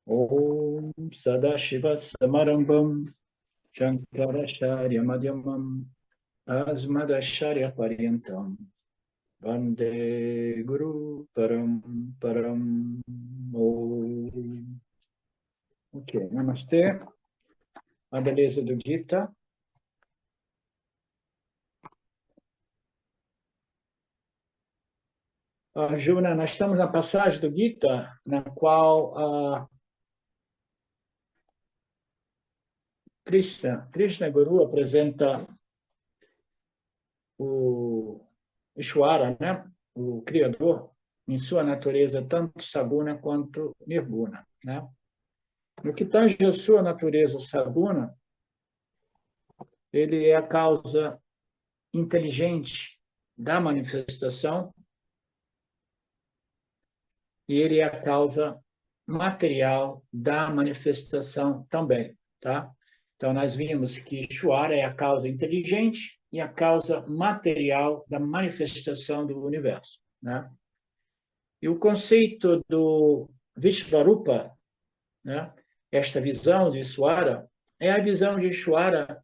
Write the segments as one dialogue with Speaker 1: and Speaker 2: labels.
Speaker 1: Om Sadashiva Samarambam Shankaracharya Madhyamam Asmadacharya Paryantam Vande Guru Param Param Om. Ok, Namastê. A beleza do Gita. Arjuna, nós estamos na passagem do Gita, na qual Krishna Guru apresenta o Ishvara, né? O Criador, em sua natureza, tanto Saguna quanto Nirguna. Né? No que tange a sua natureza Saguna, ele é a causa inteligente da manifestação e ele é a causa material da manifestação também. Tá? Então, nós vimos que Ishvara é a causa inteligente e a causa material da manifestação do universo. Né? E o conceito do Vishvarupa, né? Esta visão de Ishvara, é a visão de Ishvara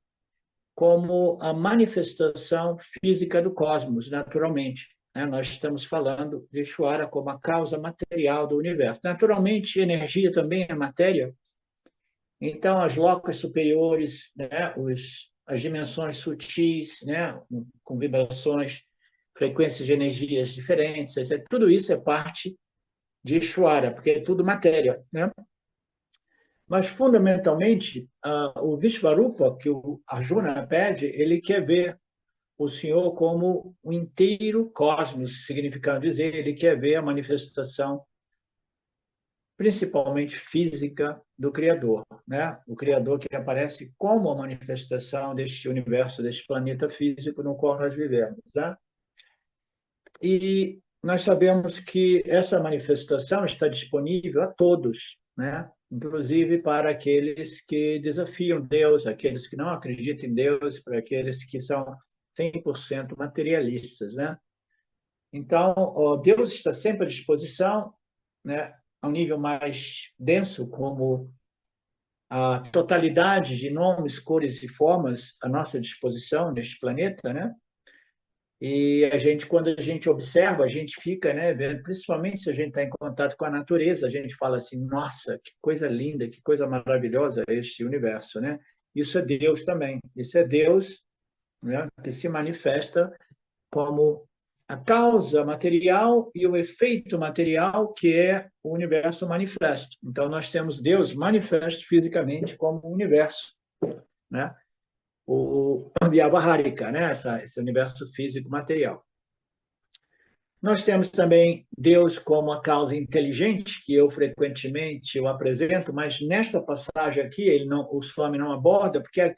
Speaker 1: como a manifestação física do cosmos, naturalmente. Né? Nós estamos falando de Ishvara como a causa material do universo. Naturalmente, energia também é matéria, então as locas superiores, né? As dimensões sutis, né? Com vibrações, frequências de energias diferentes, etc. Tudo isso é parte de Ishvara, porque é tudo matéria. Né? Mas, fundamentalmente, o Vishvarupa, que o Arjuna pede, ele quer ver o Senhor como o inteiro cosmos, significando dizer, ele quer ver a manifestação, principalmente física, do Criador. Né? O Criador que aparece como a manifestação deste universo, deste planeta físico no qual nós vivemos. Né? E nós sabemos que essa manifestação está disponível a todos, né? Inclusive para aqueles que desafiam Deus, aqueles que não acreditam em Deus, para aqueles que são 100% materialistas. Né? Então, Deus está sempre à disposição, né? A um nível mais denso, como a totalidade de nomes, cores e formas à nossa disposição neste planeta, né? E quando a gente observa, a gente fica, né, vendo, principalmente se a gente está em contato com a natureza, a gente fala assim, nossa, que coisa linda, que coisa maravilhosa este universo, né? Isso é Deus também. Isso é Deus, né, que se manifesta como a causa material e o efeito material, que é o universo manifesto. Então, nós temos Deus manifesto fisicamente como o universo, né? O Vyavaharika, né? Esse universo físico material. Nós temos também Deus como a causa inteligente, que eu frequentemente eu apresento, mas nesta passagem aqui o Swami não aborda, porque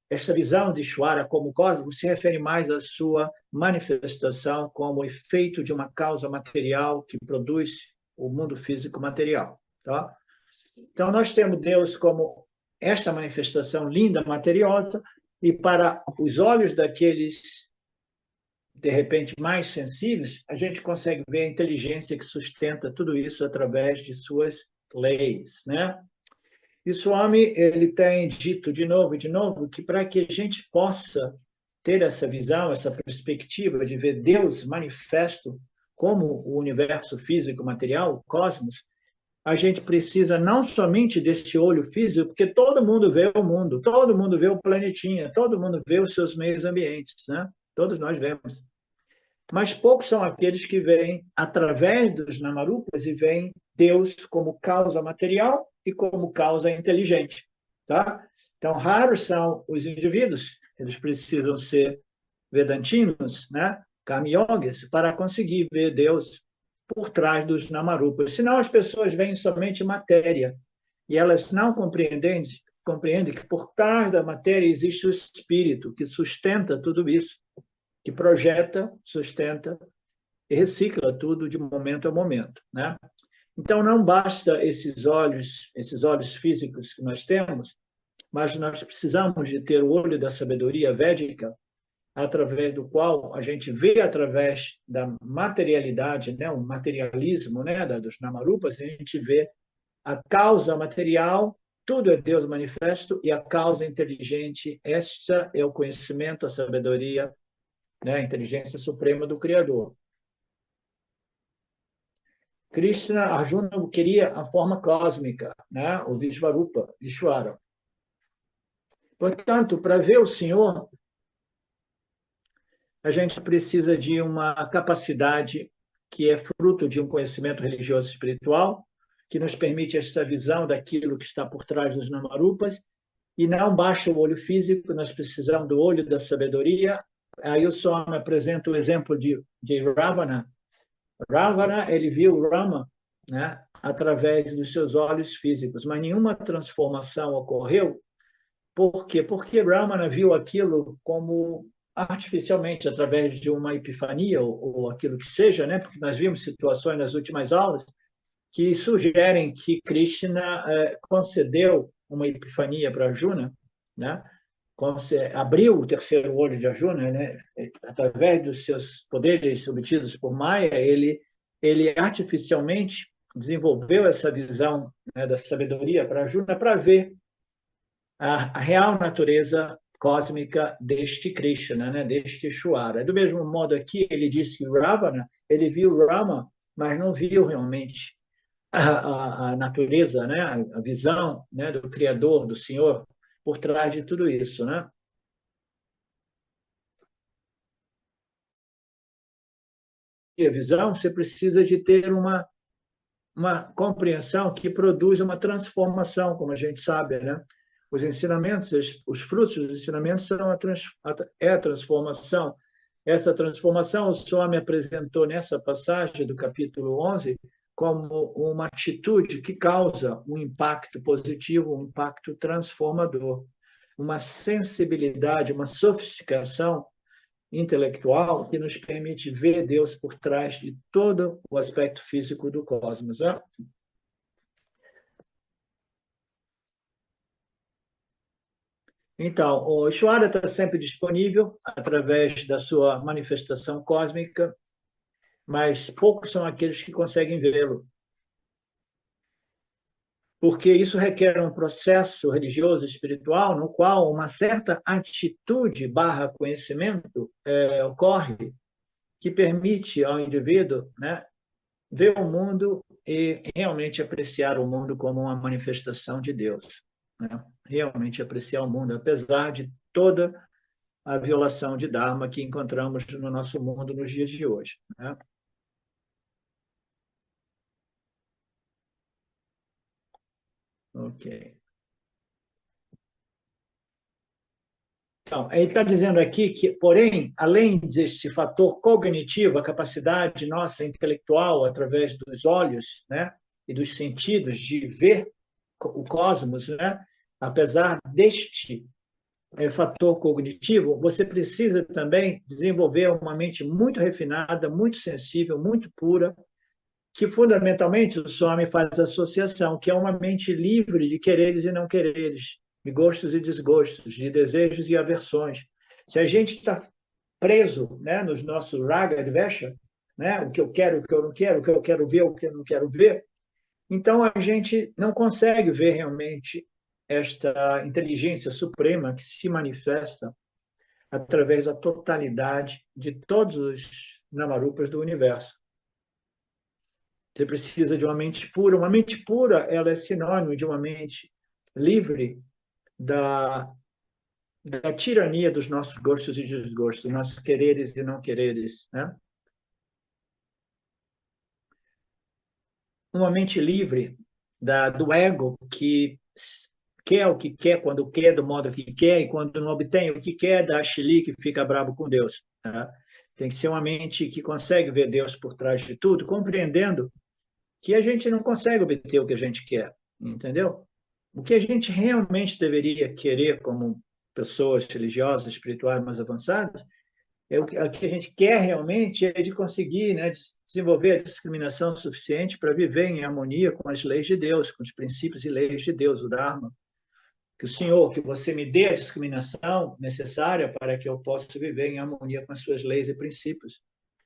Speaker 1: essa visão de Ishvara como cosmos se refere mais à sua manifestação como efeito de uma causa material que produz o mundo físico material. Tá? Então, nós temos Deus como esta manifestação linda, materiosa, e para os olhos daqueles, de repente, mais sensíveis, a gente consegue ver a inteligência que sustenta tudo isso através de suas leis. Né? E Swami, ele tem dito de novo e de novo que para que a gente possa ter essa visão, essa perspectiva de ver Deus manifesto como o universo físico material, o cosmos, a gente precisa não somente desse olho físico, porque todo mundo vê o mundo, todo mundo vê o planetinha, todo mundo vê os seus meios ambientes, né? Todos nós vemos. Mas poucos são aqueles que veem através dos namarupas e veem Deus como causa material e como causa inteligente, tá? Então, raros são os indivíduos, eles precisam ser vedantinos, né? Karma yogis, para conseguir ver Deus por trás dos namarupas. Senão as pessoas veem somente matéria e elas não compreendem que por trás da matéria existe o espírito que sustenta tudo isso, que projeta, sustenta e recicla tudo de momento a momento, né? Então não basta esses olhos físicos que nós temos, mas nós precisamos de ter o olho da sabedoria védica, através do qual a gente vê através da materialidade, né, o materialismo, né, dos namarupas, a gente vê a causa material, tudo é Deus manifesto, e a causa inteligente, esta é o conhecimento, a sabedoria, né, a inteligência suprema do Criador. Krishna, Arjuna queria a forma cósmica, né, o Vishvarupa, Vishwara. Portanto, para ver o Senhor, a gente precisa de uma capacidade que é fruto de um conhecimento religioso e espiritual, que nos permite essa visão daquilo que está por trás dos Namarupas, e não basta o olho físico, nós precisamos do olho da sabedoria. Aí o Swami apresenta o exemplo de Ravana. Ravana, ele viu Rama, né, através dos seus olhos físicos, mas nenhuma transformação ocorreu. Por quê? Porque Ramana viu aquilo como artificialmente, através de uma epifania, ou aquilo que seja, né? Porque nós vimos situações nas últimas aulas que sugerem que Krishna concedeu uma epifania para Arjuna, né? Abriu o terceiro olho de Arjuna, né? Através dos seus poderes obtidos por Maya, ele artificialmente desenvolveu essa visão, né, da sabedoria para Arjuna, para ver a real natureza cósmica deste Krishna, né, deste Ishvara. Do mesmo modo aqui, ele disse que Ravana, ele viu Rama, mas não viu realmente a natureza, né, a visão, né, do Criador, do Senhor, por trás de tudo isso, né? E a visão, você precisa de ter uma compreensão que produz uma transformação, como a gente sabe, né? Os ensinamentos, os frutos dos ensinamentos são a transformação. Essa transformação, o Swami apresentou nessa passagem do capítulo 11 como uma atitude que causa um impacto positivo, um impacto transformador, uma sensibilidade, uma sofisticação intelectual que nos permite ver Deus por trás de todo o aspecto físico do cosmos. Né? Então, o Ishvara está sempre disponível através da sua manifestação cósmica, mas poucos são aqueles que conseguem vê-lo, porque isso requer um processo religioso espiritual no qual uma certa atitude barra conhecimento ocorre, que permite ao indivíduo, né, ver o mundo e realmente apreciar o mundo como uma manifestação de Deus. Né? Realmente apreciar o mundo, apesar de toda a violação de Dharma que encontramos no nosso mundo nos dias de hoje. Né? Ok. Então, ele está dizendo aqui que, porém, além desse fator cognitivo, a capacidade nossa intelectual, através dos olhos, né, e dos sentidos, de ver o cosmos, né, apesar deste fator cognitivo, você precisa também desenvolver uma mente muito refinada, muito sensível, muito pura, que fundamentalmente o Swami faz associação, que é uma mente livre de quereres e não quereres, de gostos e desgostos, de desejos e aversões. Se a gente está preso, né, nos nossos raga dvesha, né, o que eu quero, o que eu não quero, o que eu quero ver, o que eu não quero ver, então a gente não consegue ver realmente esta inteligência suprema que se manifesta através da totalidade de todos os namarupas do universo. Você precisa de uma mente pura. Uma mente pura, ela é sinônimo de uma mente livre da tirania dos nossos gostos e desgostos, nossos quereres e não quereres, né? Uma mente livre do ego que quer o que quer, quando quer, do modo que quer, e quando não obtém o que quer, dá chilique e fica bravo com Deus. Tá? Tem que ser uma mente que consegue ver Deus por trás de tudo, compreendendo que a gente não consegue obter o que a gente quer, entendeu? O que a gente realmente deveria querer como pessoas religiosas, espirituais mais avançadas, o que a gente quer realmente é de conseguir, né, desenvolver a discriminação suficiente para viver em harmonia com as leis de Deus, com os princípios e leis de Deus, o Dharma. Que o Senhor, que você me dê a discriminação necessária para que eu possa viver em harmonia com as suas leis e princípios.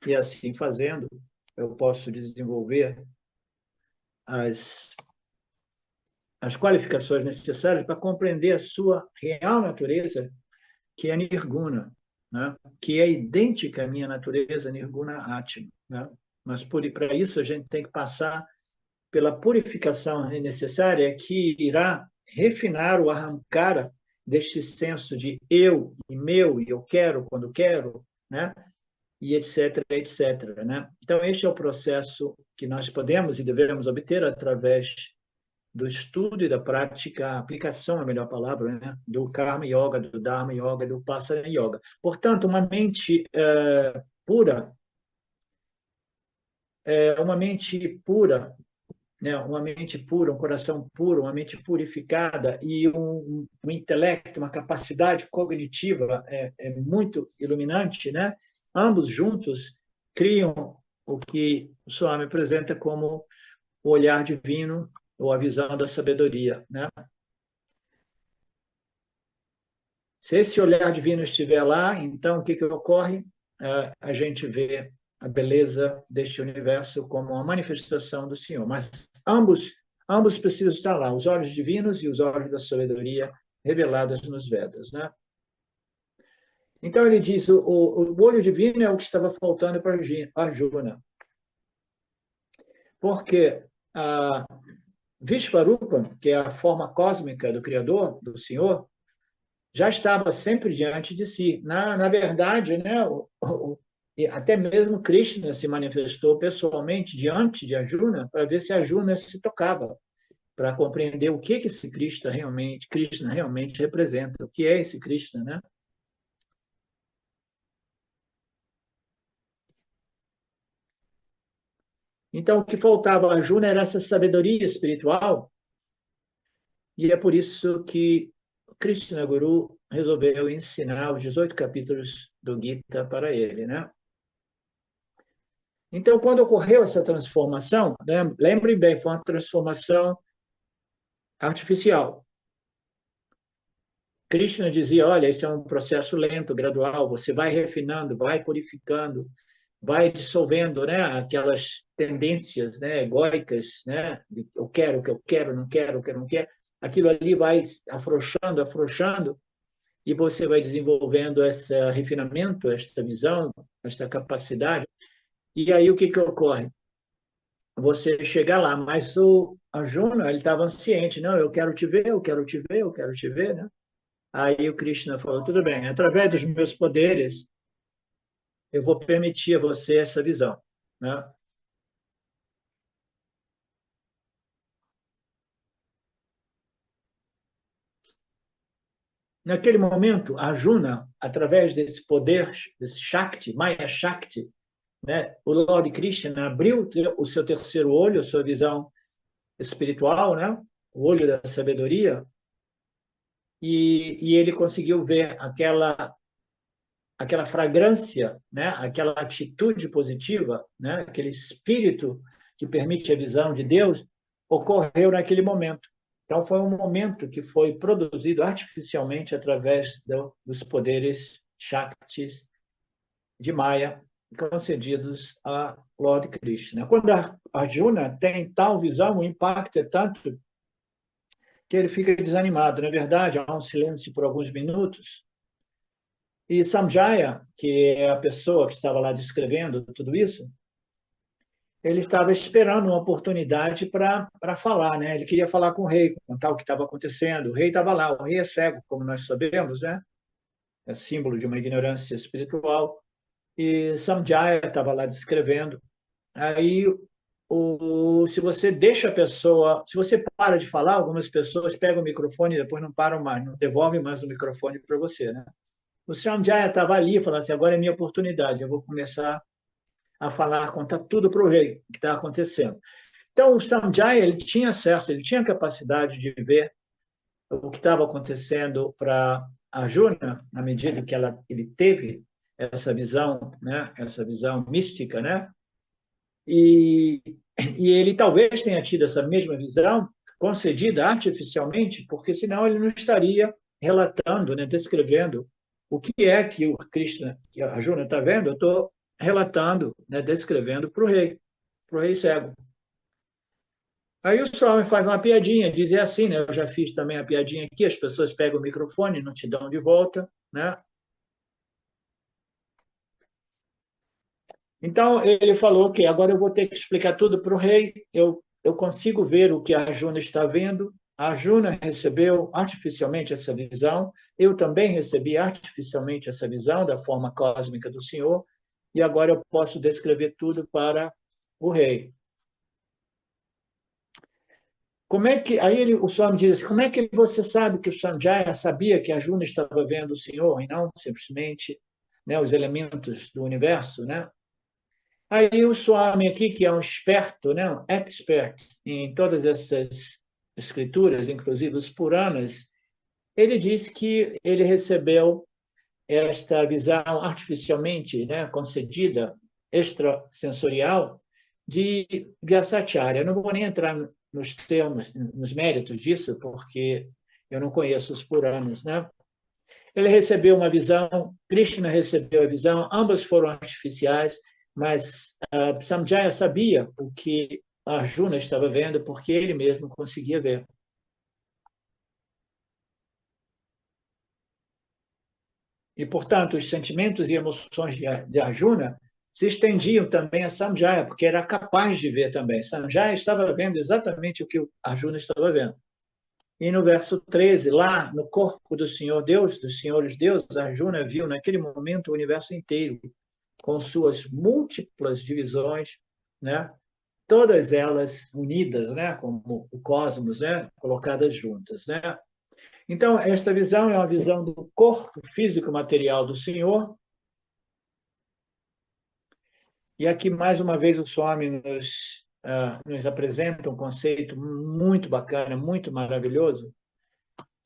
Speaker 1: E assim fazendo, eu posso desenvolver as as qualificações necessárias para compreender a sua real natureza, que é nirguna, né? Que é idêntica à minha natureza, nirguna atma, né? Mas para isso a gente tem que passar pela purificação necessária que irá refinar o arrancar deste senso de eu e meu e eu quero, né? E etc, etc, né? Então este é o processo que nós podemos e devemos obter através do estudo e da prática, a aplicação é a melhor palavra, né? Do Karma Yoga, do Dharma Yoga, do Vipassana Yoga. Portanto, uma mente pura, uma mente pura, né? Uma mente pura, um coração puro, uma mente purificada e um intelecto, uma capacidade cognitiva muito iluminante, né? Ambos juntos criam o que o Swami apresenta como o olhar divino ou a visão da sabedoria, né? Se esse olhar divino estiver lá, então o que ocorre? A gente vê a beleza deste universo como uma manifestação do Senhor. Mas ambos precisam estar lá, os olhos divinos e os olhos da sabedoria reveladas nos Vedas, né? Então ele diz, o olho divino é o que estava faltando para Arjuna. Porque a Vishvarupa, que é a forma cósmica do Criador, do Senhor, já estava sempre diante de si. Na verdade, né, até mesmo Krishna se manifestou pessoalmente diante de Arjuna para ver se Arjuna se tocava, para compreender o que esse Krishna realmente representa, o que é esse Krishna, né? Então, o que faltava a Arjuna era essa sabedoria espiritual, e é por isso que Krishna Guru resolveu ensinar os 18 capítulos do Gita para ele, né? Então, quando ocorreu essa transformação, né, lembrem bem, foi uma transformação artificial. Krishna dizia, olha, isso é um processo lento, gradual, você vai refinando, vai purificando, vai dissolvendo, né, aquelas tendências, né, egóicas, né, de eu quero, o que eu quero, não quero, o que eu não quero. Aquilo ali vai afrouxando, afrouxando, e você vai desenvolvendo esse refinamento, esta visão, esta capacidade. E aí o que ocorre? Você chegar lá, mas o Arjuna, ele estava ciente, não, eu quero te ver, eu quero te ver, eu quero te ver, né? Aí o Krishna falou, tudo bem, através dos meus poderes, eu vou permitir a você essa visão, né? Naquele momento, Arjuna, através desse poder, desse Shakti, Maya Shakti, né? O Lord Krishna abriu o seu terceiro olho, a sua visão espiritual, né? O olho da sabedoria, e ele conseguiu ver aquela fragrância, né? Aquela atitude positiva, né? Aquele espírito que permite a visão de Deus, ocorreu naquele momento. Então, foi um momento que foi produzido artificialmente através dos poderes Shaktis de Maya concedidos a Lord Krishna. Quando a Arjuna tem tal visão, o impacto é tanto que ele fica desanimado. Na verdade, há um silêncio por alguns minutos. E Samjaya, que é a pessoa que estava lá descrevendo tudo isso, ele estava esperando uma oportunidade para falar, né? Ele queria falar com o rei, contar o que estava acontecendo. O rei estava lá, o rei é cego, como nós sabemos, né? É símbolo de uma ignorância espiritual. E Samjaya estava lá descrevendo. Aí, se você deixa a pessoa, se você para de falar, algumas pessoas pegam o microfone e depois não param mais, não devolvem mais o microfone para você, né? O Sanjaya estava ali falando assim, agora é minha oportunidade, eu vou começar a falar, contar tudo para o rei o que está acontecendo. Então, o Sanjaya, ele tinha acesso, ele tinha capacidade de ver o que estava acontecendo para a Arjuna, na medida que ele teve essa visão, né, essa visão mística, né? E, e ele talvez tenha tido essa mesma visão concedida artificialmente, porque senão ele não estaria relatando, né, descrevendo o que é que o Krishna, que a Arjuna está vendo, eu estou relatando, né, descrevendo para o rei cego. Aí o Swami faz uma piadinha, diz assim, né? Eu já fiz também a piadinha aqui, as pessoas pegam o microfone e não te dão de volta, né? Então, ele falou que agora eu vou ter que explicar tudo para o rei, eu consigo ver o que a Arjuna está vendo, a Arjuna recebeu artificialmente essa visão, eu também recebi artificialmente essa visão da forma cósmica do Senhor, e agora eu posso descrever tudo para o rei. Como é que aí o Swami diz assim, como é que você sabe que o Sanjaya sabia que a Arjuna estava vendo o Senhor e não simplesmente, né, os elementos do universo, né? Aí o Swami aqui, que é um esperto, né, um expert em todas essas escrituras, inclusive os Puranas, ele diz que ele recebeu esta visão artificialmente, né, concedida, extrasensorial, de Vyasacharya. Eu não vou nem entrar nos termos, nos méritos disso, porque eu não conheço os Puranas, né? Ele recebeu uma visão, Krishna recebeu a visão, ambas foram artificiais, mas Samjaya sabia o que Arjuna estava vendo, porque ele mesmo conseguia ver. E, portanto, os sentimentos e emoções de Arjuna se estendiam também a Samjaya, porque era capaz de ver também. Samjaya estava vendo exatamente o que o Arjuna estava vendo. E no verso 13, lá no corpo do Senhor Deus, dos senhores Deus, Arjuna viu naquele momento o universo inteiro, com suas múltiplas divisões, né? Todas elas unidas, né? Como o cosmos, né? Colocadas juntas, né? Então, esta visão é uma visão do corpo físico material do Senhor. E aqui, mais uma vez, o Swami nos apresenta um conceito muito bacana, muito maravilhoso,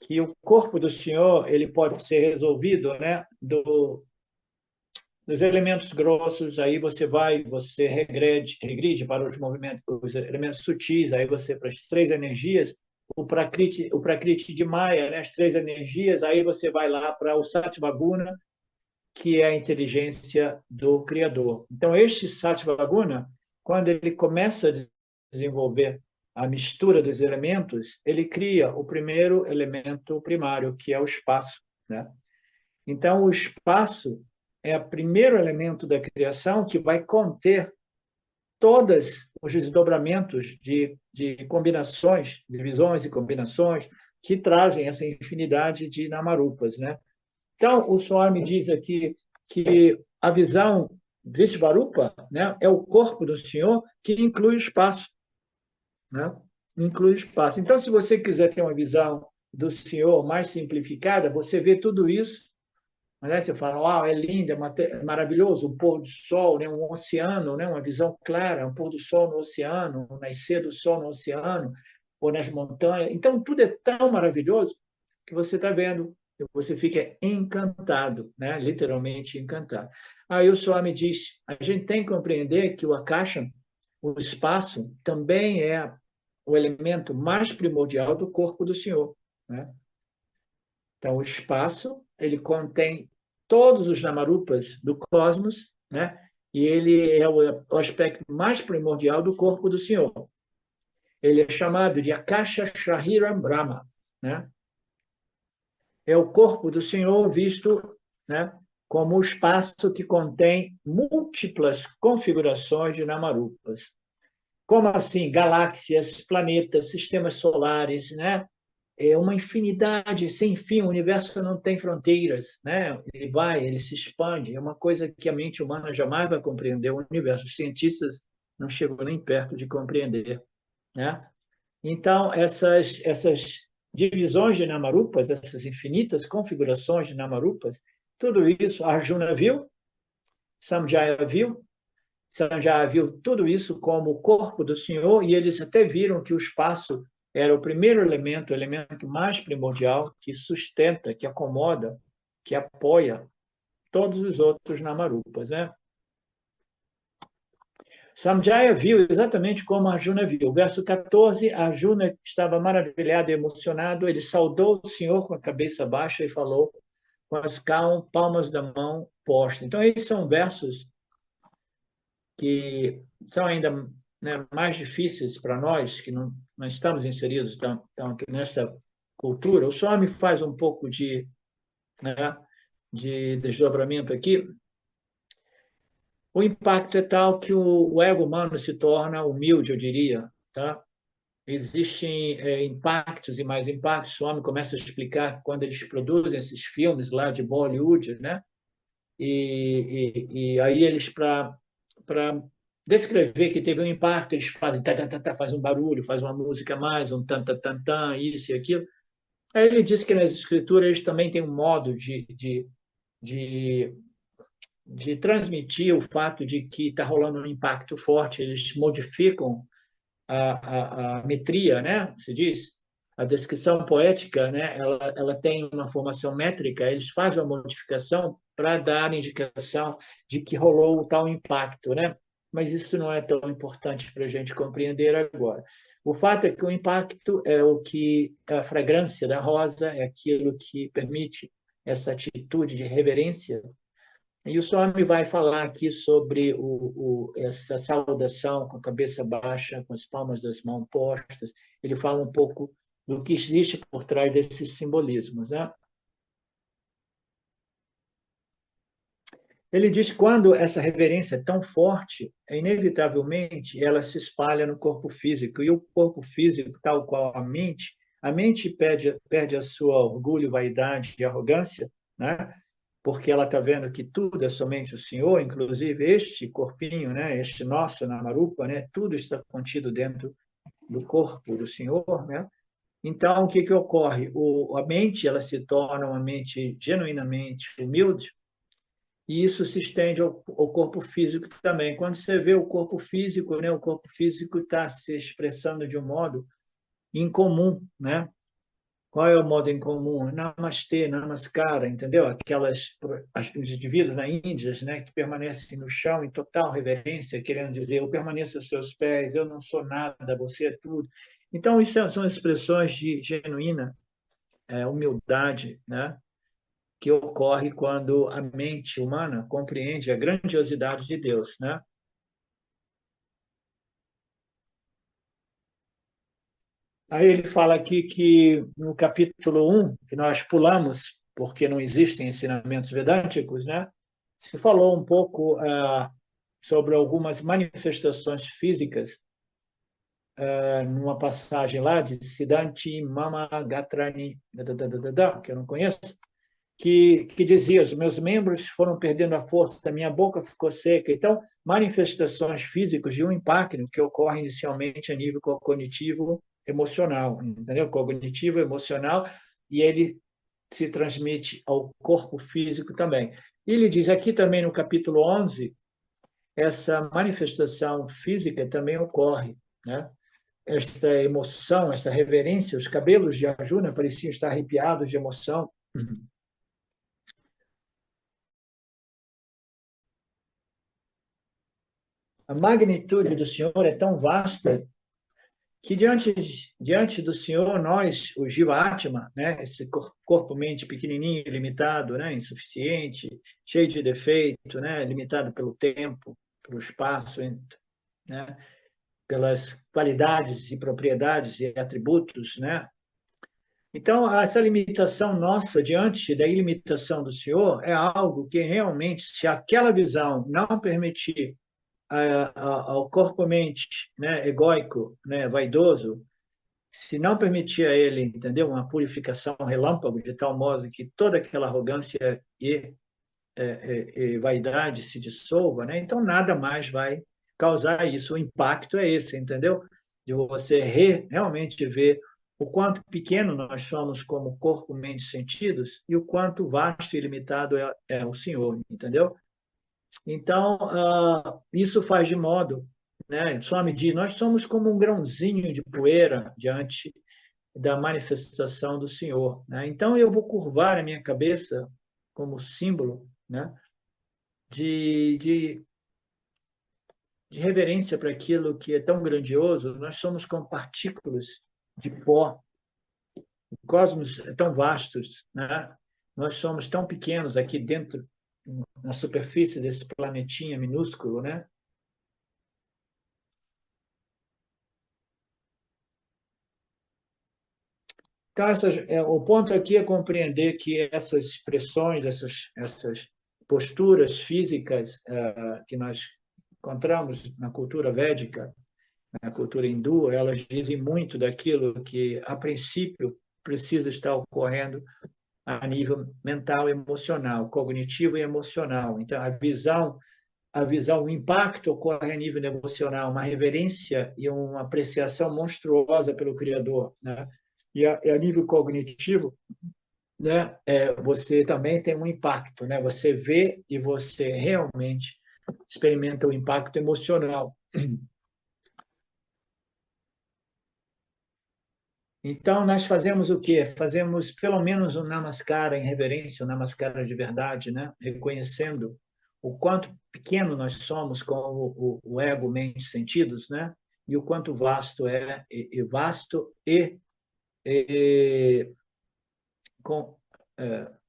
Speaker 1: que o corpo do Senhor ele pode ser resolvido, né, dos elementos grossos, aí você regride para os movimentos, os elementos sutis, aí você para as três energias, o Prakriti de Maya, né, as três energias, aí você vai lá para o Sattva-guna, que é a inteligência do Criador. Então, este Sattva-guna, quando ele começa a desenvolver a mistura dos elementos, ele cria o primeiro elemento primário, que é o espaço, né? Então, o espaço é o primeiro elemento da criação que vai conter todos os desdobramentos de combinações, divisões e combinações que trazem essa infinidade de namarupas, né? Então, o Swami diz aqui que a visão Vishvarupa, né, é o corpo do Senhor que inclui o espaço, né? Inclui o espaço. Então, se você quiser ter uma visão do Senhor mais simplificada, você vê tudo isso, né? Você fala, uau, é lindo, é maravilhoso, um pôr do sol, né? Um oceano, né? Uma visão clara, um pôr do sol no oceano, um nascer do sol no oceano, ou nas montanhas. Então, tudo é tão maravilhoso que você está vendo, você fica encantado, né? Literalmente encantado. Aí o Swami diz, a gente tem que compreender que o Akasha, o espaço, também é o elemento mais primordial do corpo do Senhor, né? Então, o espaço, ele contém todos os namarupas do cosmos, né? E ele é o aspecto mais primordial do corpo do Senhor. Ele é chamado de Akasha Shahiram Brahma, né? É o corpo do Senhor visto, né, como o espaço que contém múltiplas configurações de namarupas. Como assim? Galáxias, planetas, sistemas solares, né? É uma infinidade sem fim. O universo não tem fronteiras, né? Ele se expande. É uma coisa que a mente humana jamais vai compreender. O universo, os cientistas não chegam nem perto de compreender, né? Então, essas divisões de Namarupas, essas infinitas configurações de Namarupas, tudo isso Arjuna viu, Samjaya viu, Sanjaya viu tudo isso como o corpo do Senhor, e eles até viram que o espaço era o primeiro elemento, o elemento mais primordial, que sustenta, que acomoda, que apoia todos os outros Namarupas, né? Samjaya viu exatamente como Arjuna viu. Verso 14, Arjuna estava maravilhado e emocionado, ele saudou o Senhor com a cabeça baixa e falou com as palmas da mão postas. Então, esses são versos que são ainda né, mais difíceis para nós, que não estamos inseridos aqui nessa cultura, o Swami faz um pouco né, de desdobramento aqui. O impacto é tal que o ego humano se torna humilde, eu diria. Tá? Existem impactos e mais impactos. O homem começa a explicar que quando eles produzem esses filmes lá de Bollywood, né? E aí eles, para descrever que teve um impacto, eles fazem faz um barulho, faz uma música a mais, um tan, tan, tan, tan, isso e aquilo. Aí ele diz que nas escrituras eles também têm um modo de, de transmitir o fato de que está rolando um impacto forte, eles modificam a metria, né? Se diz, a descrição poética, né? Ela tem uma formação métrica, eles fazem a modificação para dar indicação de que rolou o tal impacto, né? Mas isso não é tão importante para a gente compreender agora. O fato é que o impacto é o que a fragrância da rosa é aquilo que permite essa atitude de reverência. E o Swami vai falar aqui sobre essa saudação com a cabeça baixa, com as palmas das mãos postas. Ele fala um pouco do que existe por trás desses simbolismos, né? Ele diz que quando essa reverência é tão forte, inevitavelmente ela se espalha no corpo físico. E o corpo físico, tal qual a mente perde a sua orgulho, vaidade e arrogância, né? Porque ela está vendo que tudo é somente o Senhor, inclusive este corpinho, né? Este nosso Namarupa, né? Tudo está contido dentro do corpo do Senhor, né? Então, o que ocorre? A mente ela se torna uma mente genuinamente humilde, e isso se estende ao corpo físico também. Quando você vê o corpo físico, né, o corpo físico está se expressando de um modo incomum, né? Qual é o modo incomum? Namastê, namaskara, entendeu? Os indivíduos na Índia, né, que permanecem no chão em total reverência, querendo dizer, eu permaneço aos seus pés, eu não sou nada, você é tudo. Então, isso são expressões de genuína humildade, né? Que ocorre quando a mente humana compreende a grandiosidade de Deus, né? Aí ele fala aqui que no capítulo 1, que nós pulamos, porque não existem ensinamentos vedânticos, né? Se falou um pouco sobre algumas manifestações físicas, numa passagem lá de Siddhanti Mama Gatrani, que eu não conheço, que dizia: os meus membros foram perdendo a força, a minha boca ficou seca. Então, manifestações físicas de um impacto que ocorre inicialmente a nível cognitivo emocional, entendeu? Cognitivo, emocional, e ele se transmite ao corpo físico também. E ele diz aqui também no capítulo 11, essa manifestação física também ocorre, né? Esta emoção, essa reverência, os cabelos de Arjuna pareciam estar arrepiados de emoção. A magnitude do Senhor é tão vasta que diante do Senhor, nós, o Jiva Atma, né, esse corpo-mente pequenininho, limitado, né, insuficiente, cheio de defeito, né, limitado pelo tempo, pelo espaço, né, pelas qualidades e propriedades e atributos, né? Então, essa limitação nossa diante da ilimitação do Senhor é algo que realmente, se aquela visão não permitir ao corpo-mente, né, egóico, né, vaidoso, se não permitir a ele, entendeu, uma purificação relâmpago, de tal modo que toda aquela arrogância e vaidade se dissolva, né, então nada mais vai causar isso. O impacto é esse, entendeu? De você realmente ver o quanto pequeno nós somos como corpo, mente e sentidos e o quanto vasto e limitado é o Senhor, entendeu? Então, isso faz de modo, né? Só me diz, nós somos como um grãozinho de poeira diante da manifestação do Senhor, né? Então, eu vou curvar a minha cabeça como símbolo, né? De, de, de reverência para aquilo que é tão grandioso. Nós somos como partículas de pó. O cosmos é tão vasto, né? Nós somos tão pequenos aqui dentro, na superfície desse planetinha minúsculo, né? Então, o ponto aqui é compreender que essas expressões, essas posturas físicas que nós encontramos na cultura védica, na cultura hindu, elas dizem muito daquilo que, a princípio, precisa estar ocorrendo a nível mental, emocional, cognitivo e emocional. Então, o impacto ocorre a nível emocional, uma reverência e uma apreciação monstruosa pelo Criador, né? E a nível cognitivo, né? Você também tem um impacto, né? Você vê e você realmente experimenta o impacto emocional. Então, nós fazemos o quê? Fazemos pelo menos um namaskara em reverência, um namaskara de verdade, né? Reconhecendo o quanto pequeno nós somos com o ego, mente, sentidos, né? E o quanto vasto e com,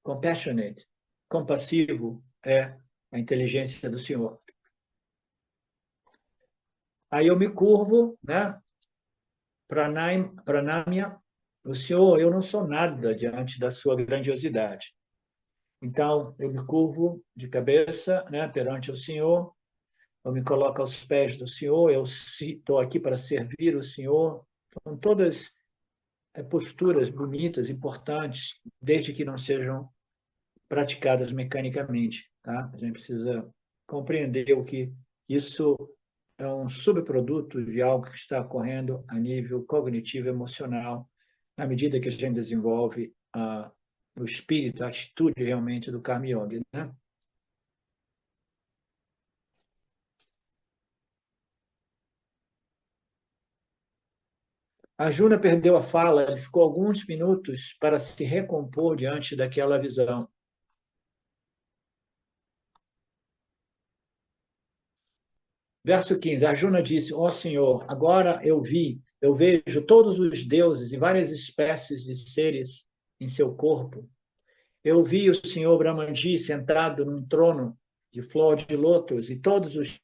Speaker 1: compassionate, compassivo é a inteligência do Senhor. Aí eu me curvo, né? Pranamya, o Senhor, eu não sou nada diante da sua grandiosidade. Então, eu me curvo de cabeça, né, perante o Senhor, eu me coloco aos pés do Senhor, eu estou aqui para servir o Senhor. São todas posturas bonitas, importantes, desde que não sejam praticadas mecanicamente. Tá? A gente precisa compreender o que isso é um subproduto de algo que está ocorrendo a nível cognitivo e emocional, na medida que a gente desenvolve o espírito, a atitude realmente do Karma Yoga. Né? A Juna perdeu a fala, ele ficou alguns minutos para se recompor diante daquela visão. Verso 15, a Juna disse, ó Senhor, agora eu vejo todos os deuses e várias espécies de seres em seu corpo. Eu vi o Senhor Brahmanji sentado num trono de flor de lótus e todos os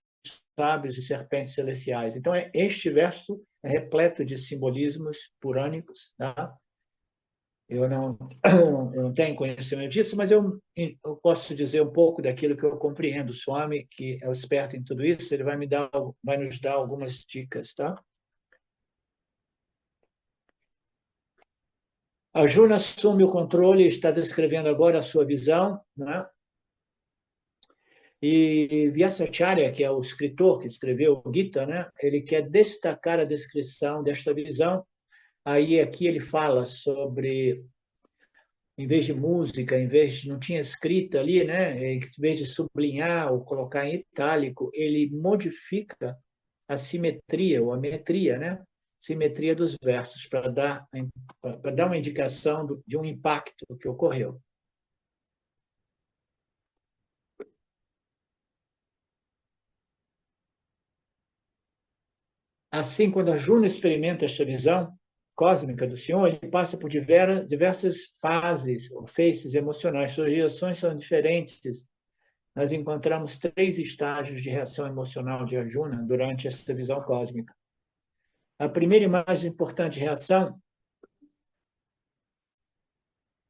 Speaker 1: sábios e serpentes celestiais. Então, este verso é repleto de simbolismos purânicos, tá? Eu não tenho conhecimento disso, mas eu posso dizer um pouco daquilo que eu compreendo. O Swami, que é o esperto em tudo isso, ele vai nos dar algumas dicas, tá? A Juna assume o controle e está descrevendo agora a sua visão, né? E Vyasacharya, que é o escritor que escreveu o Gita, né? Ele quer destacar a descrição desta visão. Aí aqui ele fala sobre, em vez de música, não tinha escrita ali, né? Em vez de sublinhar ou colocar em itálico, ele modifica a simetria ou a metria, né? Simetria dos versos para dar uma indicação de um impacto que ocorreu. Assim, quando a Juno experimenta esta visão cósmica do Senhor, ele passa por diversas fases ou faces emocionais. Suas reações são diferentes. Nós encontramos 3 estágios de reação emocional de Arjuna durante essa visão cósmica. A primeira e mais importante reação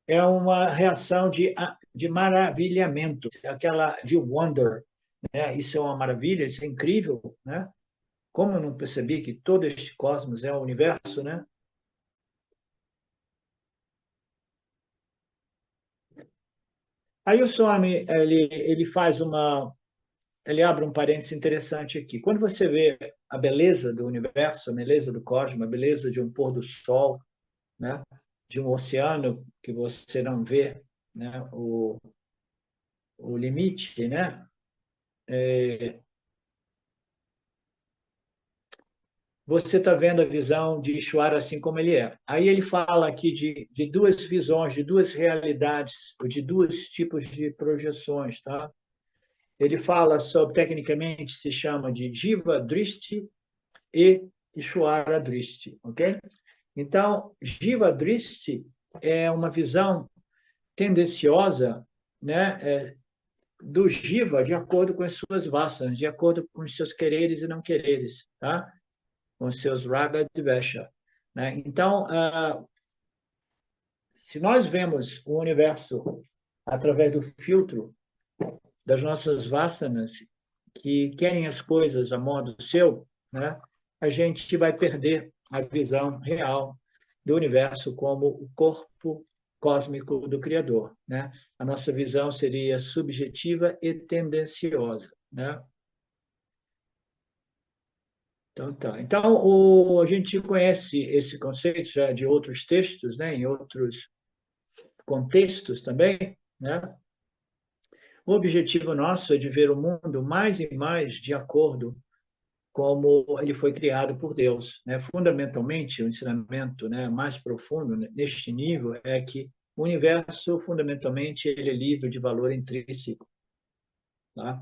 Speaker 1: é uma reação de maravilhamento, aquela de wonder. Né? Isso é uma maravilha, isso é incrível. Né? Como eu não percebi que todo este cosmos é o universo, né? Aí o Swami, ele abre um parênteses interessante aqui. Quando você vê a beleza do universo, a beleza do cosmos, a beleza de um pôr do sol, né? De um oceano que você não vê, né? O limite, né? Você está vendo a visão de Ishvara assim como ele é. Aí ele fala aqui de 2 visões, de 2 realidades, de 2 tipos de projeções, tá? Ele fala sobre, tecnicamente, se chama de Jiva Drishti e Ishvara Drishti, ok? Então, Jiva Drishti é uma visão tendenciosa, né, do Jiva de acordo com as suas vasanas, de acordo com os seus quereres e não quereres, tá? Com os seus Raga Dvesha. Né? Então, se nós vemos o universo através do filtro das nossas vasanas, que querem as coisas a modo seu, né, a gente vai perder a visão real do universo como o corpo cósmico do Criador, né? A nossa visão seria subjetiva e tendenciosa, né? Então, tá. Então, a gente conhece esse conceito já de outros textos, né, em outros contextos também, né? O objetivo nosso é de ver o mundo mais e mais de acordo como ele foi criado por Deus, né? Fundamentalmente, o ensinamento, né, mais profundo neste nível é que o universo, fundamentalmente, ele é livre de valor intrínseco, tá?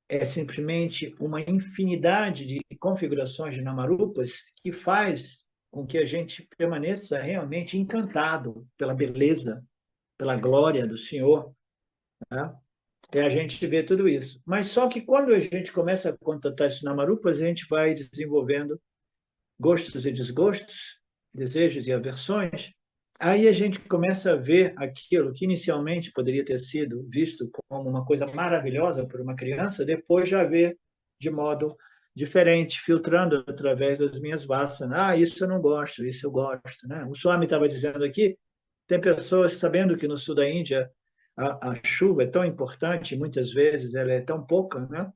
Speaker 1: É simplesmente uma infinidade de configurações de namarupas que faz com que a gente permaneça realmente encantado pela beleza, pela glória do Senhor, né? E a gente vê tudo isso. Mas só que quando a gente começa a contatar esses namarupas, a gente vai desenvolvendo gostos e desgostos, desejos e aversões, aí a gente começa a ver aquilo que inicialmente poderia ter sido visto como uma coisa maravilhosa por uma criança, depois já vê de modo diferente, filtrando através das minhas vasanas. Ah, isso eu não gosto, isso eu gosto, né? O Swami estava dizendo aqui, tem pessoas sabendo que no sul da Índia a chuva é tão importante, muitas vezes ela é tão pouca, né?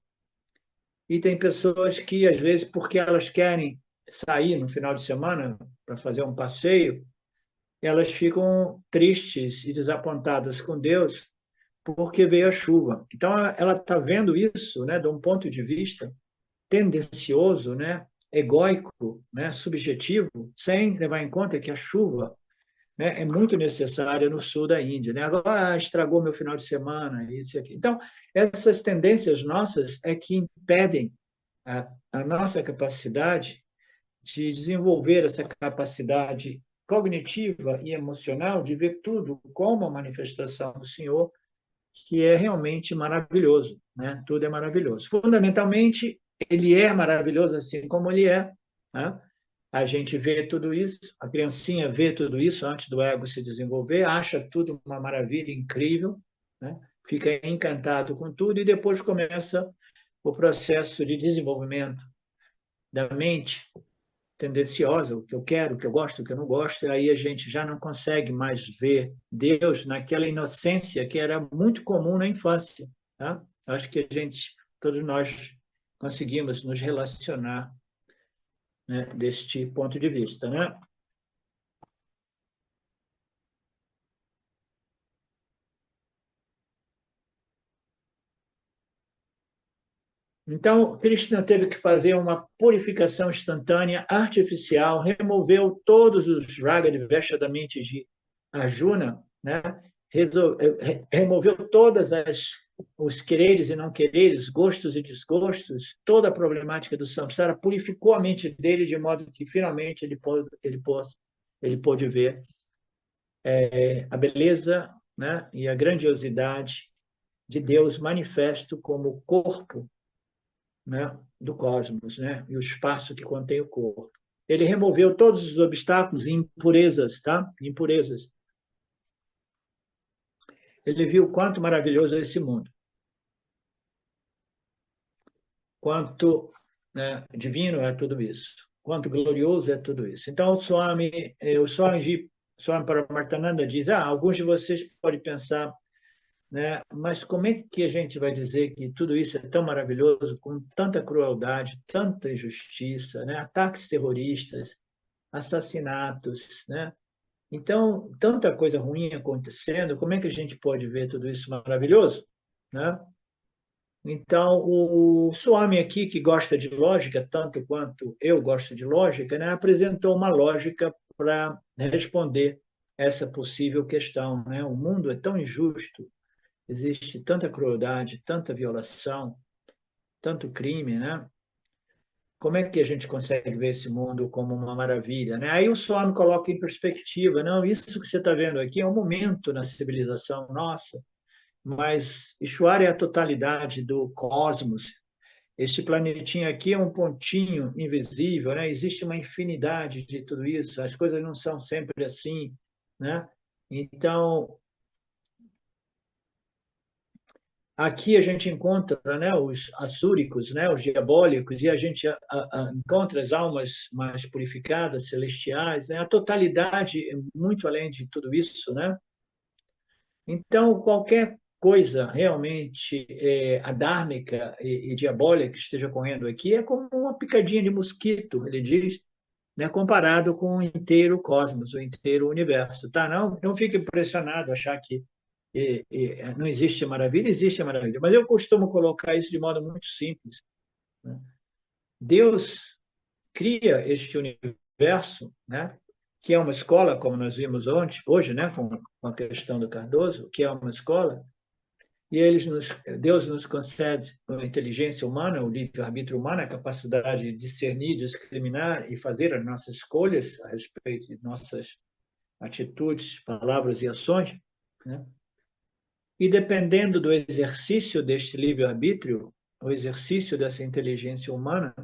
Speaker 1: E tem pessoas que, às vezes, porque elas querem sair no final de semana para fazer um passeio, elas ficam tristes e desapontadas com Deus porque veio a chuva. Então, ela está vendo isso, né, de um ponto de vista tendencioso, né, egóico, né, subjetivo, sem levar em conta que a chuva, né, é muito necessária no sul da Índia, né? Agora estragou meu final de semana, isso e aquilo. Então, essas tendências nossas é que impedem a nossa capacidade de desenvolver essa capacidade cognitiva e emocional de ver tudo como a manifestação do Senhor, que é realmente maravilhoso, né? Tudo é maravilhoso. Fundamentalmente, ele é maravilhoso assim como ele é, né? A gente vê tudo isso, a criancinha vê tudo isso antes do ego se desenvolver, acha tudo uma maravilha incrível, né? Fica encantado com tudo e depois começa o processo de desenvolvimento da mente tendenciosa, o que eu quero, o que eu gosto, o que eu não gosto, e aí a gente já não consegue mais ver Deus naquela inocência que era muito comum na infância. Tá? Acho que todos nós conseguimos nos relacionar, né, deste ponto de vista, né? Então, Krishna teve que fazer uma purificação instantânea, artificial, removeu todos os raga de vexa da mente de Arjuna, né? Removeu todas os quereres e não quereres, gostos e desgostos, toda a problemática do samsara, purificou a mente dele de modo que finalmente ele pôde ver a beleza, né? E a grandiosidade de Deus manifesto como corpo, né, do cosmos, né, e o espaço que contém o corpo. Ele removeu todos os obstáculos e impurezas, tá? Impurezas. Ele viu quanto maravilhoso é esse mundo, quanto, né, divino é tudo isso, quanto glorioso é tudo isso. Então, o Swami Paramartananda diz: alguns de vocês podem pensar, né? Mas como é que a gente vai dizer que tudo isso é tão maravilhoso, com tanta crueldade, tanta injustiça, né? Ataques terroristas, assassinatos, né? Então, tanta coisa ruim acontecendo, como é que a gente pode ver tudo isso maravilhoso, né? Então, o Swami aqui, que gosta de lógica, tanto quanto eu gosto de lógica, né, apresentou uma lógica para responder essa possível questão, né? O mundo é tão injusto, existe tanta crueldade, tanta violação, tanto crime, né? Como é que a gente consegue ver esse mundo como uma maravilha, né? Aí o Swami coloca em perspectiva, não, isso que você está vendo aqui é um momento na civilização nossa, mas Ishwara é a totalidade do cosmos. Este planetinha aqui é um pontinho invisível, né? Existe uma infinidade de tudo isso. As coisas não são sempre assim, né? Então, aqui a gente encontra, né, os assúricos, né, os diabólicos, e a gente encontra as almas mais purificadas, celestiais, né, a totalidade é muito além de tudo isso, né? Então, qualquer coisa realmente adármica e diabólica que esteja correndo aqui é como uma picadinha de mosquito, ele diz, né, comparado com o inteiro cosmos, o inteiro universo. Tá? Não fique impressionado achar que não existe maravilha, existe maravilha. Mas eu costumo colocar isso de modo muito simples. Né? Deus cria este universo, né, que é uma escola, como nós vimos ontem, hoje, né, com a questão do Cardoso, que é uma escola, e Deus nos concede a inteligência humana, o livre-arbítrio humano, a capacidade de discernir, discriminar e fazer as nossas escolhas a respeito de nossas atitudes, palavras e ações, né? E dependendo do exercício deste livre-arbítrio, o exercício dessa inteligência humana,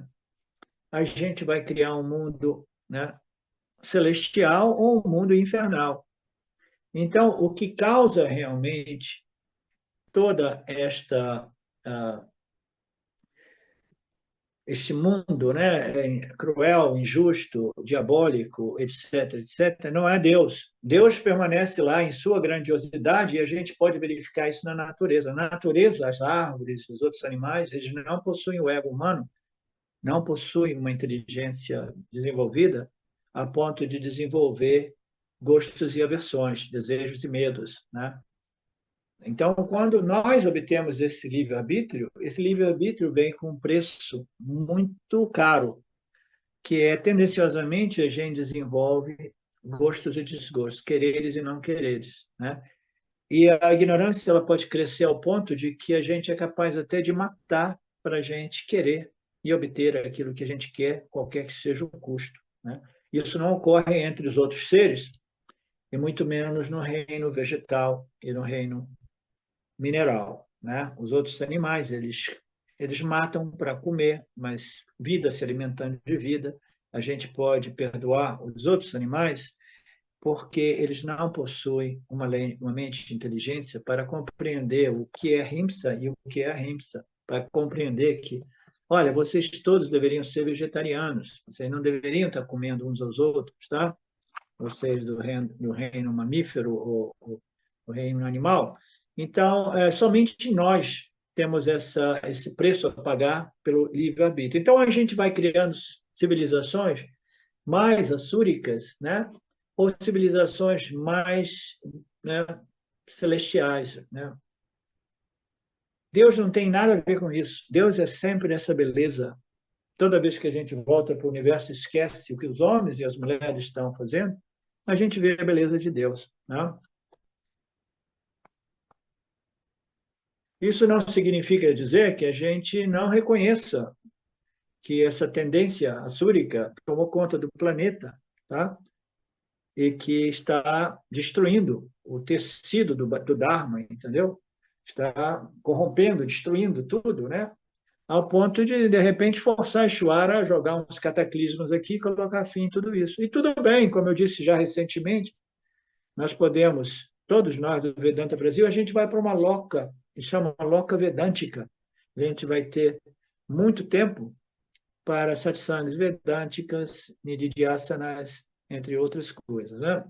Speaker 1: a gente vai criar um mundo, né, celestial ou um mundo infernal. Então, o que causa realmente toda este mundo, né, cruel, injusto, diabólico, etc., etc., não é Deus. Deus permanece lá em sua grandiosidade e a gente pode verificar isso na natureza. Na natureza, as árvores, os outros animais, eles não possuem o ego humano, não possuem uma inteligência desenvolvida a ponto de desenvolver gostos e aversões, desejos e medos, né? Então, quando nós obtemos esse livre-arbítrio vem com um preço muito caro, que é tendenciosamente a gente desenvolve gostos e desgostos, quereres e não quereres, né? E a ignorância ela pode crescer ao ponto de que a gente é capaz até de matar para a gente querer e obter aquilo que a gente quer, qualquer que seja o custo, né? Isso não ocorre entre os outros seres, e muito menos no reino vegetal e no reino mineral, né? Os outros animais, eles matam para comer, mas vida se alimentando de vida, a gente pode perdoar os outros animais porque eles não possuem uma mente de inteligência para compreender o que é rimsa e o que é rimsa, para compreender que, olha, vocês todos deveriam ser vegetarianos, vocês não deveriam estar comendo uns aos outros, tá? Vocês do reino mamífero ou do reino animal. Então, somente nós temos esse preço a pagar pelo livre-arbítrio. Então, a gente vai criando civilizações mais assúricas, né? Ou civilizações mais, né, celestiais, né? Deus não tem nada a ver com isso. Deus é sempre essa beleza. Toda vez que a gente volta para o universo, esquece o que os homens e as mulheres estão fazendo, a gente vê a beleza de Deus, né? Isso não significa dizer que a gente não reconheça que essa tendência assúrica tomou conta do planeta, tá? E que está destruindo o tecido do Dharma, entendeu? Está corrompendo, destruindo tudo, né? Ao ponto de repente, forçar a Ishvara a jogar uns cataclismos aqui e colocar fim em tudo isso. E tudo bem, como eu disse já recentemente, nós podemos, todos nós do Vedanta Brasil, a gente vai para uma loca, que chama loca vedântica. A gente vai ter muito tempo para satsangas vedânticas, nididhyasanas, entre outras coisas, né?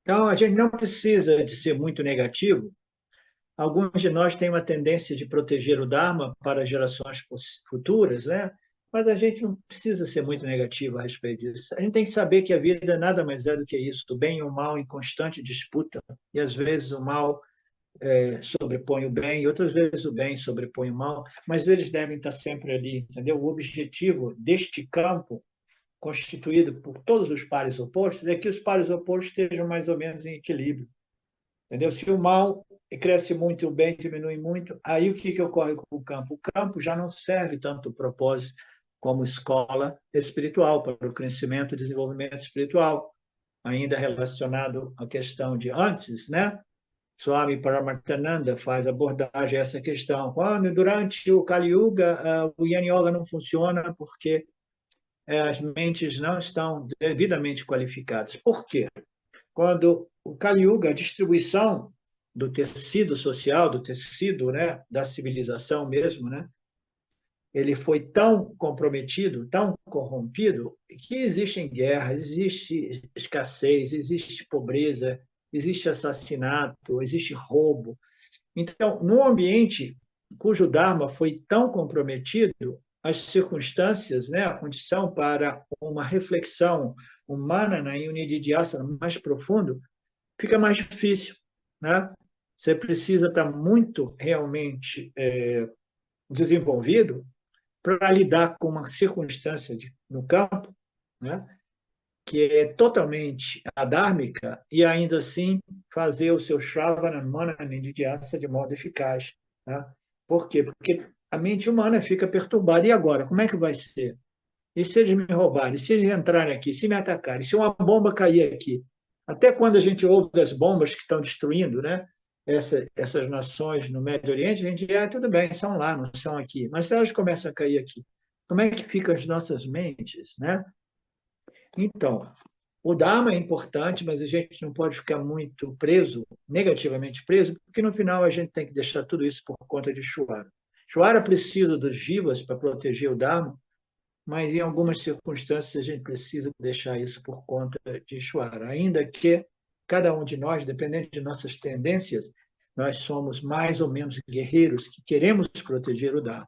Speaker 1: Então, a gente não precisa de ser muito negativo. Alguns de nós têm uma tendência de proteger o Dharma para gerações futuras, né? Mas a gente não precisa ser muito negativo a respeito disso. A gente tem que saber que a vida nada mais é do que isso, o bem e o mal em constante disputa. E às vezes o mal sobrepõe o bem, e outras vezes o bem sobrepõe o mal, mas eles devem estar sempre ali, entendeu? O objetivo deste campo constituído por todos os pares opostos é que os pares opostos estejam mais ou menos em equilíbrio. Entendeu? Se o mal cresce muito e o bem diminui muito, aí o que ocorre com o campo? O campo já não serve tanto o propósito como escola espiritual, para o crescimento e desenvolvimento espiritual, ainda relacionado à questão de antes, né? Swami Paramarthananda faz abordagem a essa questão. Quando, durante o Kali Yuga, o Yin Yoga não funciona porque as mentes não estão devidamente qualificadas. Por quê? Quando o Kali Yuga, a distribuição do tecido social, do tecido, né, da civilização mesmo, né, ele foi tão comprometido, tão corrompido, que existem guerras, existe escassez, existe pobreza, existe assassinato, existe roubo. Então, num ambiente cujo Dharma foi tão comprometido, as circunstâncias, né, a condição para uma reflexão humana na Unididhyasana mais profundo, fica mais difícil, né? Você precisa estar muito realmente desenvolvido para lidar com uma circunstância no campo, né, que é totalmente adármica, e ainda assim fazer o seu Shravana, Manana, Nididhyasa de modo eficaz. Tá? Por quê? Porque a mente humana fica perturbada. E agora? Como é que vai ser? E se eles me roubarem? E se eles entrarem aqui? Se me atacarem? Se uma bomba cair aqui? Até quando a gente ouve das bombas que estão destruindo, né? Essas nações no Médio Oriente, a gente diz, tudo bem, são lá, não são aqui. Mas se elas começam a cair aqui, como é que ficam as nossas mentes, né? Então, o Dharma é importante, mas a gente não pode ficar muito preso, negativamente preso, porque no final a gente tem que deixar tudo isso por conta de Shwara. Shwara precisa dos jivas para proteger o Dharma, mas em algumas circunstâncias a gente precisa deixar isso por conta de Shwara. Ainda que cada um de nós, dependendo de nossas tendências, nós somos mais ou menos guerreiros que queremos proteger o Dharma.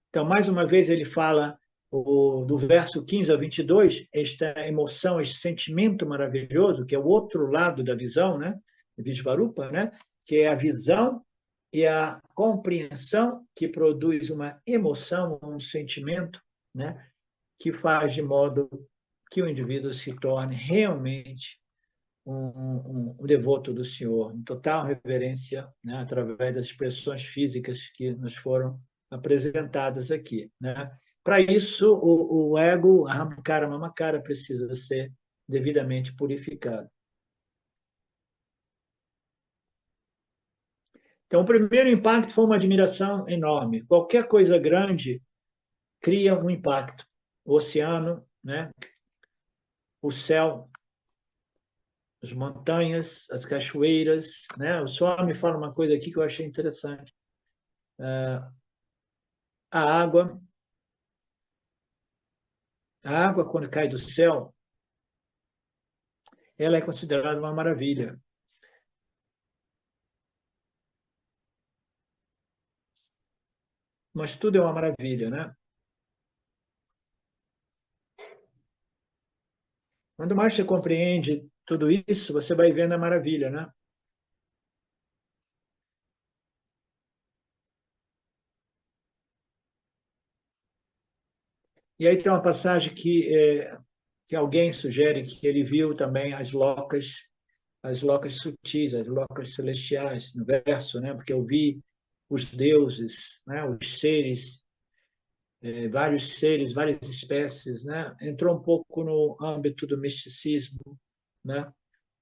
Speaker 1: Então, mais uma vez, ele fala do verso 15 a 22, esta emoção, este sentimento maravilhoso, que é o outro lado da visão, né? Vishvarupa, né? Que é a visão e a compreensão que produz uma emoção, um sentimento, né? Que faz de modo que o indivíduo se torne realmente um devoto do Senhor, em total reverência, né, através das expressões físicas que nos foram apresentadas aqui. Né? Para isso, o ego, a Ahamkara, Mamakara, precisa ser devidamente purificado. Então, o primeiro impacto foi uma admiração enorme. Qualquer coisa grande cria um impacto. O oceano, né? O céu, as montanhas, as cachoeiras. Né? O Swami fala uma coisa aqui que eu achei interessante. A água, quando cai do céu, ela é considerada uma maravilha. Mas tudo é uma maravilha, né? Quanto mais você compreende tudo isso, você vai vendo a maravilha, né? E aí tem uma passagem que alguém sugere que ele viu também as locas sutis, as locas celestiais, no verso, né? Porque eu vi os deuses, né? Os seres, vários seres, várias espécies, né? Entrou um pouco no âmbito do misticismo, né?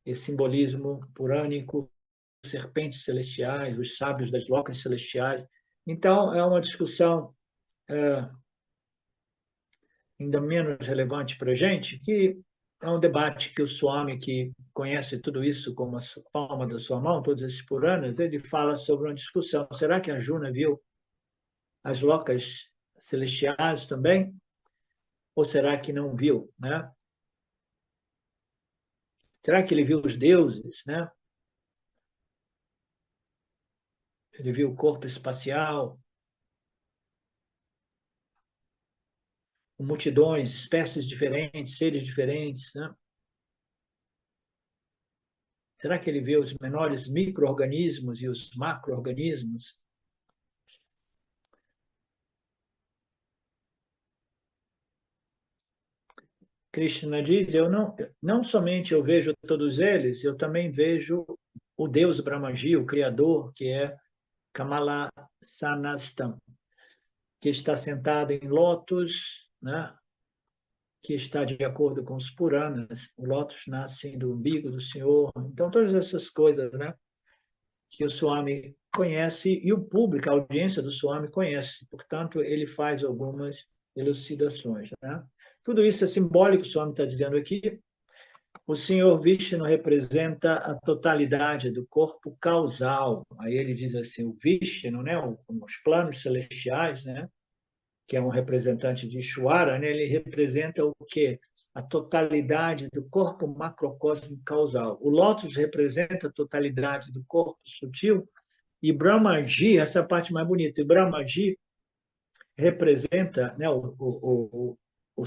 Speaker 1: Esse simbolismo purânico, serpentes celestiais, os sábios das locas celestiais. Então, é uma discussão ainda menos relevante para a gente, que é um debate que o Swami, que conhece tudo isso como a palma da sua mão, todos esses Puranas, ele fala sobre uma discussão. Será que Arjuna viu as locas celestiais também? Ou será que não viu? Né? Será que ele viu os deuses? Né? Ele viu o corpo espacial, multidões, espécies diferentes, seres diferentes. Né? Será que ele vê os menores micro-organismos e os macro-organismos? Krishna diz, não somente eu vejo todos eles, eu também vejo o Deus Brahmaji, o Criador, que é Kamala Sanastam, que está sentado em lótus, né? que está de acordo com os Puranas. O lótus nasce do umbigo do Senhor. Então, todas essas coisas, né, que o Swami conhece e o público, a audiência do Swami conhece. Portanto, ele faz algumas elucidações, né? Tudo isso é simbólico, o Swami está dizendo aqui. O Senhor Vishnu representa a totalidade do corpo causal. Aí ele diz assim, o Vishnu, né, os planos celestiais, né, que é um representante de Ishwara, né, ele representa o quê? A totalidade do corpo macrocósmico causal. O Lótus representa a totalidade do corpo sutil e Brahmaji, essa é a parte mais bonita, e Brahmaji representa, né, o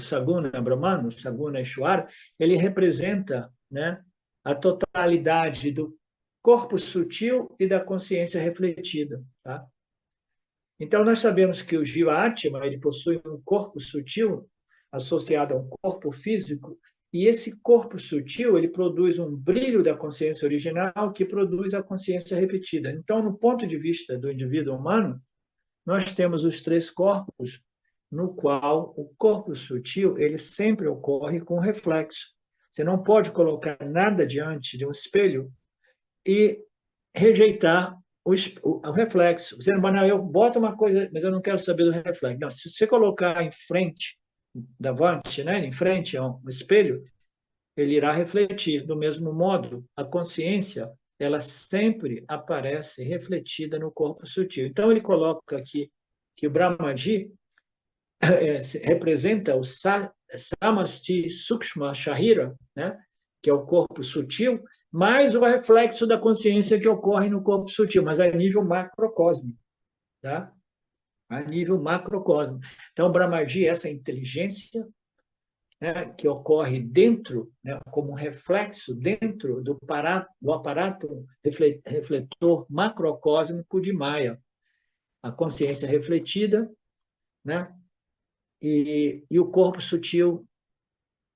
Speaker 1: Saguna Brahmana, o Saguna Ishwara, ele representa, né, a totalidade do corpo sutil e da consciência refletida. Tá? Então, nós sabemos que o Jiva Atma, ele possui um corpo sutil associado a um corpo físico, e esse corpo sutil, ele produz um brilho da consciência original que produz a consciência repetida. Então, no ponto de vista do indivíduo humano, nós temos os três corpos, no qual o corpo sutil ele sempre ocorre com reflexo. Você não pode colocar nada diante de um espelho e rejeitar o reflexo. Você não vai, não, eu boto uma coisa, mas eu não quero saber do reflexo. Não, se você colocar em frente, davante, né, em frente a um espelho, ele irá refletir. Do mesmo modo, a consciência, ela sempre aparece refletida no corpo sutil. Então, ele coloca aqui que o Brahmaji representa o Samasti Sukshma Shahira, né? Que é o corpo sutil, mais o reflexo da consciência que ocorre no corpo sutil, mas a nível macrocósmico. Tá? A nível macrocósmico. Então, Brahmaji é essa inteligência, né, que ocorre dentro, né, como um reflexo dentro do aparato refletor macrocósmico de Maya. A consciência refletida, né, e o corpo sutil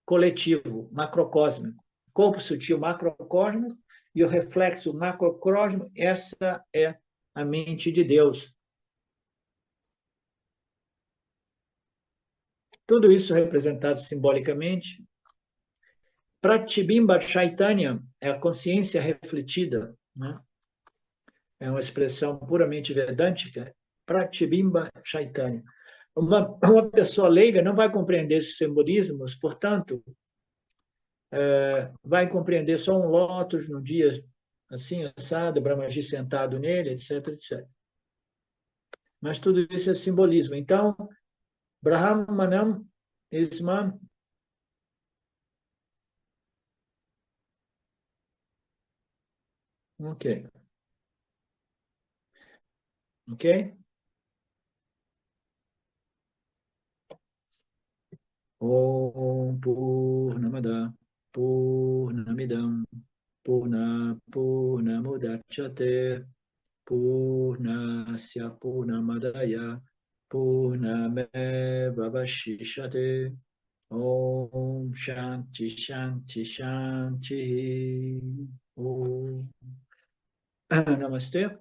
Speaker 1: coletivo, macrocósmico. Corpo sutil macrocósmico e o reflexo macrocósmico, essa é a mente de Deus. Tudo isso representado simbolicamente. Pratibimba Chaitanya é a consciência refletida, né? É uma expressão puramente vedântica. Pratibimba Chaitanya. Uma pessoa leiga não vai compreender esses simbolismos, portanto, vai compreender só um lótus no dia assim, assado, Brahmaji sentado nele, etc, etc. Mas tudo isso é simbolismo. Então, Brahmanam Isman. Ok. Ok? Om Purnamada Purnamidam Purnamudachyate Purnasya Purnamadaya Purnameva Vashishate Om Shanti Shanti Shanti Om Namaste.